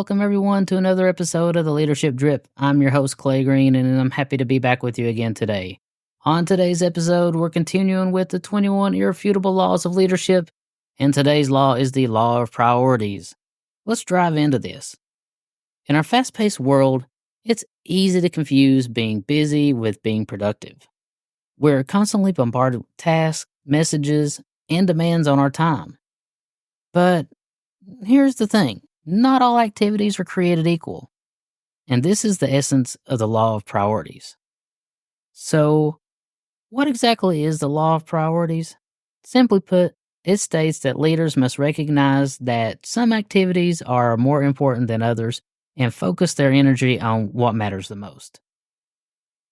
welcome everyone to another episode of the Leadership Drip. I'm your host, Clay Green, and I'm happy to be back with you again today. On today's episode, we're continuing with the 21 Irrefutable Laws of Leadership, and today's law is the Law of Priorities. Let's dive into this. In our fast-paced world, it's easy to confuse being busy with being productive. We're constantly bombarded with tasks, messages, and demands on our time. But here's the thing. Not all activities are created equal. And this is the essence of the law of priorities. So, what exactly is the law of priorities? Simply put, it states that leaders must recognize that some activities are more important than others and focus their energy on what matters the most.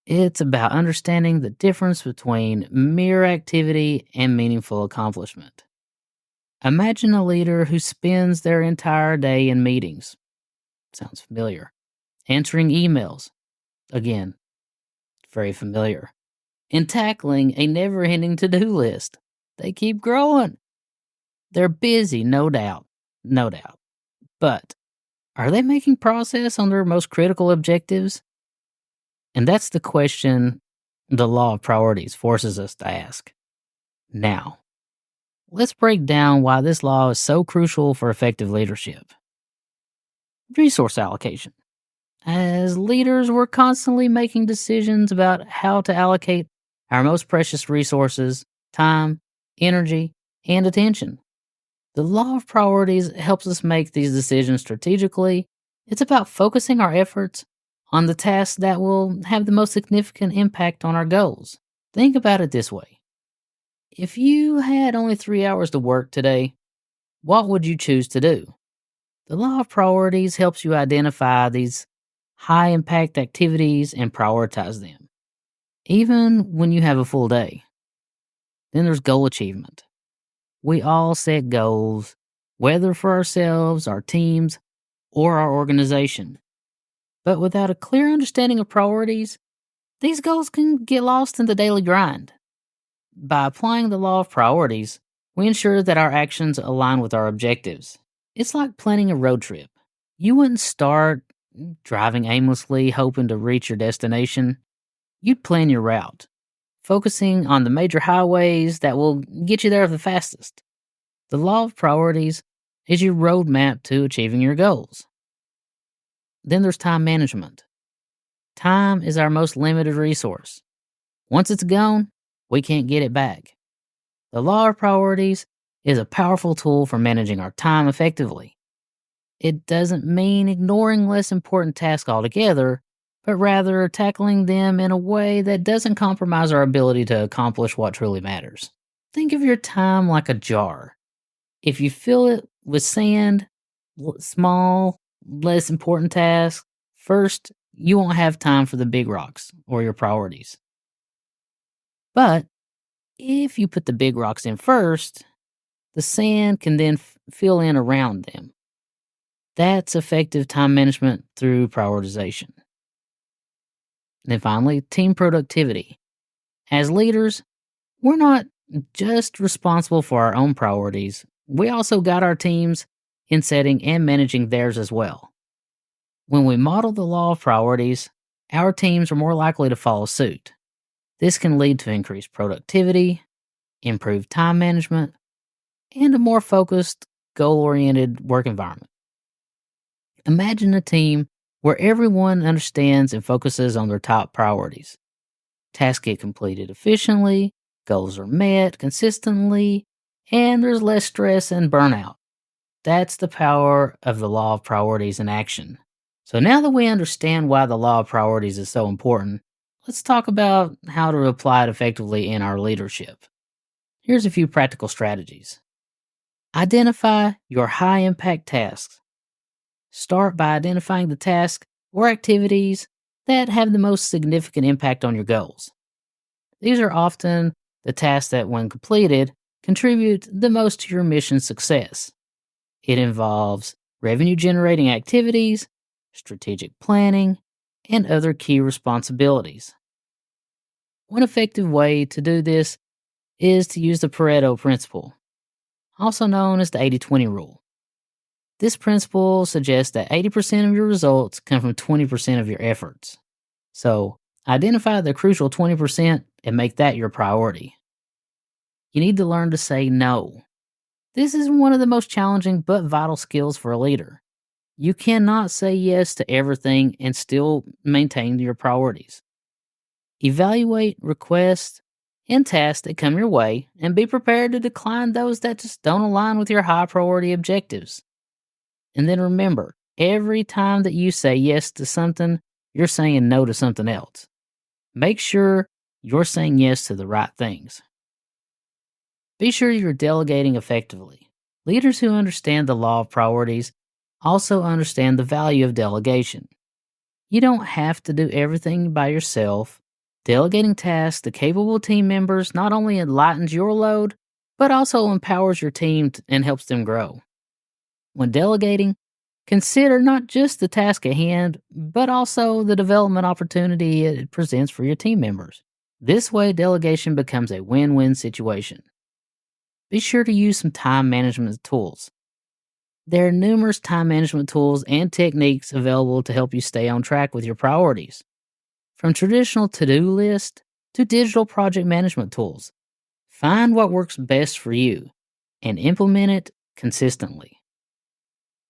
It's about understanding the difference between mere activity and meaningful accomplishment. Imagine a leader who spends their entire day in meetings. Sounds familiar. Answering emails. Again, very familiar. And tackling a never-ending to-do list. They keep growing. They're busy, no doubt. No doubt. But are they making progress on their most critical objectives? And that's the question the law of priorities forces us to ask. Now, let's break down why this law is so crucial for effective leadership. Resource allocation. As leaders, we're constantly making decisions about how to allocate our most precious resources, time, energy, and attention. The law of priorities helps us make these decisions strategically. It's about focusing our efforts on the tasks that will have the most significant impact on our goals. Think about it this way. If you had only 3 hours to work today, what would you choose to do? The law of priorities helps you identify these high-impact activities and prioritize them, even when you have a full day. Then there's goal achievement. We all set goals, whether for ourselves, our teams, or our organization. But without a clear understanding of priorities, these goals can get lost in the daily grind. By applying the law of priorities, we ensure that our actions align with our objectives. It's like planning a road trip. You wouldn't start driving aimlessly hoping to reach your destination. You'd plan your route, focusing on the major highways that will get you there the fastest. The law of priorities is your roadmap to achieving your goals. Then there's time management. Time is our most limited resource. Once it's gone, we can't get it back. The law of priorities is a powerful tool for managing our time effectively. It doesn't mean ignoring less important tasks altogether, but rather tackling them in a way that doesn't compromise our ability to accomplish what truly matters. Think of your time like a jar. If you fill it with sand, small, less important tasks, first, you won't have time for the big rocks or your priorities. But if you put the big rocks in first, the sand can then fill in around them. That's effective time management through prioritization. And then finally, team productivity. As leaders, we're not just responsible for our own priorities, we also guide our teams in setting and managing theirs as well. When we model the law of priorities, our teams are more likely to follow suit. This can lead to increased productivity, improved time management, and a more focused, goal-oriented work environment. Imagine a team where everyone understands and focuses on their top priorities. Tasks get completed efficiently, goals are met consistently, and there's less stress and burnout. That's the power of the law of priorities in action. So now that we understand why the law of priorities is so important, let's talk about how to apply it effectively in our leadership. Here's a few practical strategies. Identify your high-impact tasks. Start by identifying the tasks or activities that have the most significant impact on your goals. These are often the tasks that, when completed, contribute the most to your mission's success. It involves revenue-generating activities, strategic planning, and other key responsibilities. One effective way to do this is to use the Pareto principle, also known as the 80-20 rule. This principle suggests that 80% of your results come from 20% of your efforts. So, identify the crucial 20% and make that your priority. You need to learn to say no. This is one of the most challenging but vital skills for a leader. You cannot say yes to everything and still maintain your priorities. Evaluate requests and tasks that come your way and be prepared to decline those that just don't align with your high priority objectives. And then remember, every time that you say yes to something, you're saying no to something else. Make sure you're saying yes to the right things. Be sure you're delegating effectively. Leaders who understand the law of priorities also understand the value of delegation. You don't have to do everything by yourself. Delegating tasks to capable team members not only lightens your load, but also empowers your team and helps them grow. When delegating, consider not just the task at hand, but also the development opportunity it presents for your team members. This way, delegation becomes a win-win situation. Be sure to use some time management tools. There are numerous time management tools and techniques available to help you stay on track with your priorities. From traditional to-do lists to digital project management tools, find what works best for you and implement it consistently.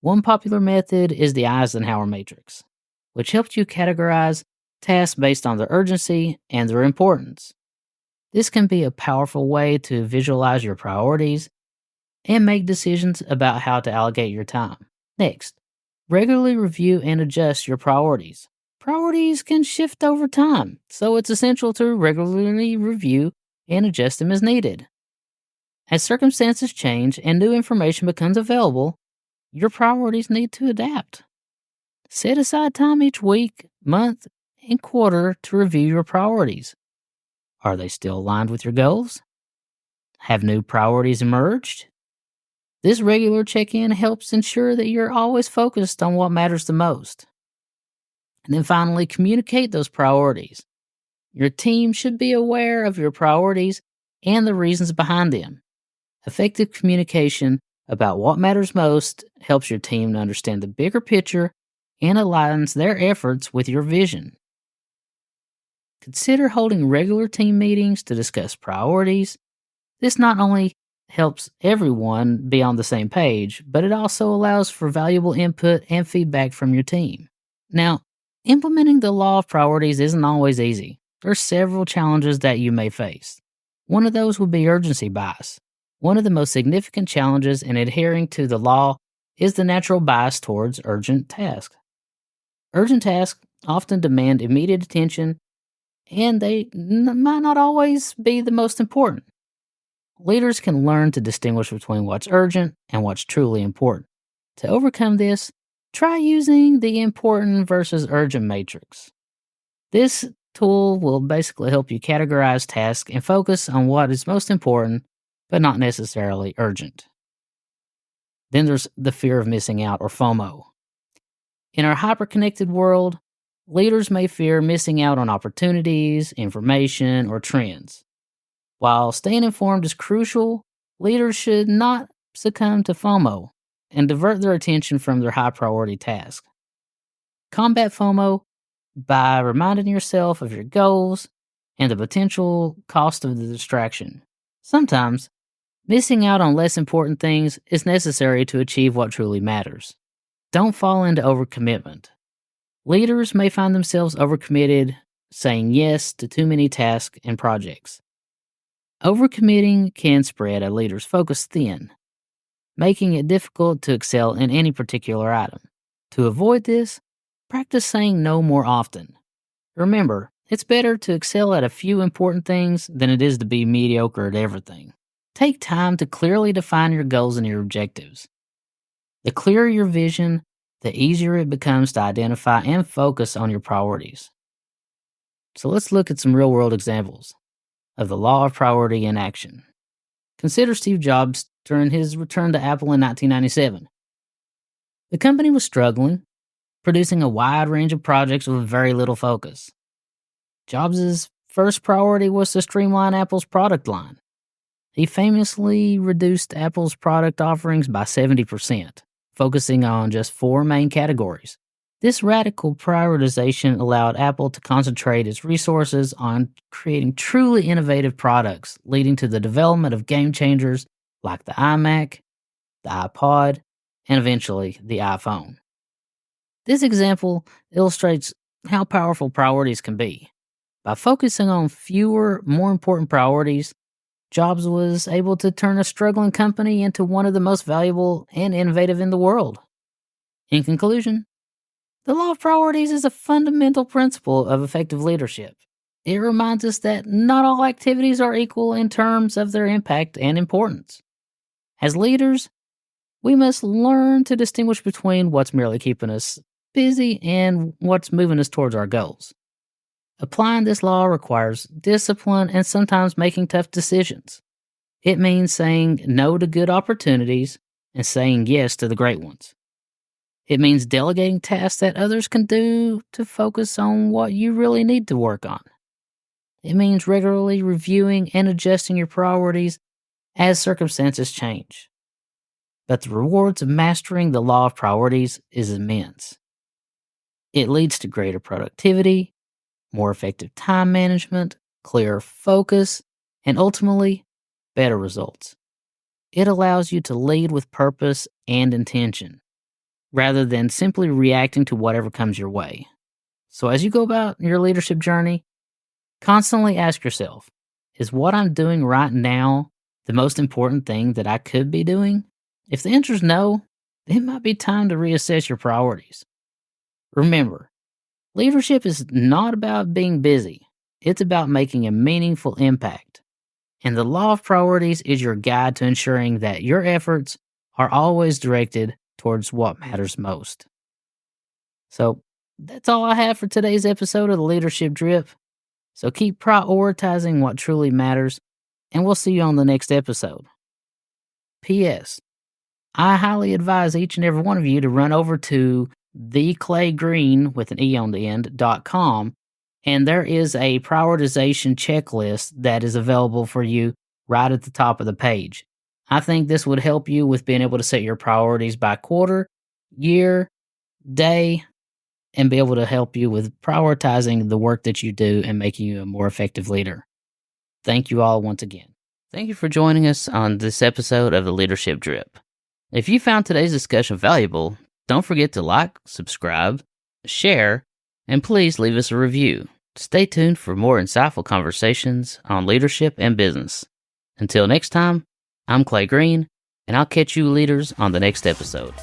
One popular method is the Eisenhower matrix, which helps you categorize tasks based on their urgency and their importance. This can be a powerful way to visualize your priorities and make decisions about how to allocate your time. Next, regularly review and adjust your priorities. Priorities can shift over time, so it's essential to regularly review and adjust them as needed. As circumstances change and new information becomes available, your priorities need to adapt. Set aside time each week, month, and quarter to review your priorities. Are they still aligned with your goals? Have new priorities emerged? This regular check-in helps ensure that you're always focused on what matters the most. And then finally, communicate those priorities. Your team should be aware of your priorities and the reasons behind them. Effective communication about what matters most helps your team to understand the bigger picture and aligns their efforts with your vision. Consider holding regular team meetings to discuss priorities. This not only helps everyone be on the same page, but it also allows for valuable input and feedback from your team. Now, implementing the law of priorities isn't always easy. There are several challenges that you may face. One of those would be urgency bias. One of the most significant challenges in adhering to the law is the natural bias towards urgent tasks. Urgent tasks often demand immediate attention, and they might not always be the most important. Leaders can learn to distinguish between what's urgent and what's truly important. To overcome this, try using the important versus urgent matrix. This tool will basically help you categorize tasks and focus on what is most important, but not necessarily urgent. Then there's the fear of missing out, or FOMO. In our hyper-connected world, leaders may fear missing out on opportunities, information, or trends. While staying informed is crucial, leaders should not succumb to FOMO and divert their attention from their high-priority task. Combat FOMO by reminding yourself of your goals and the potential cost of the distraction. Sometimes, missing out on less important things is necessary to achieve what truly matters. Don't fall into overcommitment. Leaders may find themselves overcommitted, saying yes to too many tasks and projects. Overcommitting can spread a leader's focus thin, making it difficult to excel in any particular item. To avoid this, practice saying no more often. Remember, it's better to excel at a few important things than it is to be mediocre at everything. Take time to clearly define your goals and your objectives. The clearer your vision, the easier it becomes to identify and focus on your priorities. So let's look at some real-world examples of the law of priority in action. Consider Steve Jobs during his return to Apple in 1997. The company was struggling, producing a wide range of projects with very little focus. Jobs' first priority was to streamline Apple's product line. He famously reduced Apple's product offerings by 70%, focusing on just 4 main categories. This radical prioritization allowed Apple to concentrate its resources on creating truly innovative products, leading to the development of game changers like the iMac, the iPod, and eventually the iPhone. This example illustrates how powerful priorities can be. By focusing on fewer, more important priorities, Jobs was able to turn a struggling company into one of the most valuable and innovative in the world. In conclusion, the law of priorities is a fundamental principle of effective leadership. It reminds us that not all activities are equal in terms of their impact and importance. As leaders, we must learn to distinguish between what's merely keeping us busy and what's moving us towards our goals. Applying this law requires discipline and sometimes making tough decisions. It means saying no to good opportunities and saying yes to the great ones. It means delegating tasks that others can do to focus on what you really need to work on. It means regularly reviewing and adjusting your priorities as circumstances change. But the rewards of mastering the law of priorities is immense. It leads to greater productivity, more effective time management, clearer focus, and ultimately, better results. It allows you to lead with purpose and intention, rather than simply reacting to whatever comes your way. So as you go about your leadership journey, constantly ask yourself, is what I'm doing right now the most important thing that I could be doing? If the answer is no, it might be time to reassess your priorities. Remember, leadership is not about being busy. It's about making a meaningful impact. And the law of priorities is your guide to ensuring that your efforts are always directed towards what matters most. So that's all I have for today's episode of the Leadership Drip. So keep prioritizing what truly matters, and we'll see you on the next episode. P.S. I highly advise each and every one of you to run over to theclaygreen with an E on the end.com, and there is a prioritization checklist that is available for you right at the top of the page. I think this would help you with being able to set your priorities by quarter, year, day, and be able to help you with prioritizing the work that you do and making you a more effective leader. Thank you all once again. Thank you for joining us on this episode of the Leadership Drip. If you found today's discussion valuable, don't forget to like, subscribe, share, and please leave us a review. Stay tuned for more insightful conversations on leadership and business. Until next time, I'm Clay Green, and I'll catch you leaders on the next episode.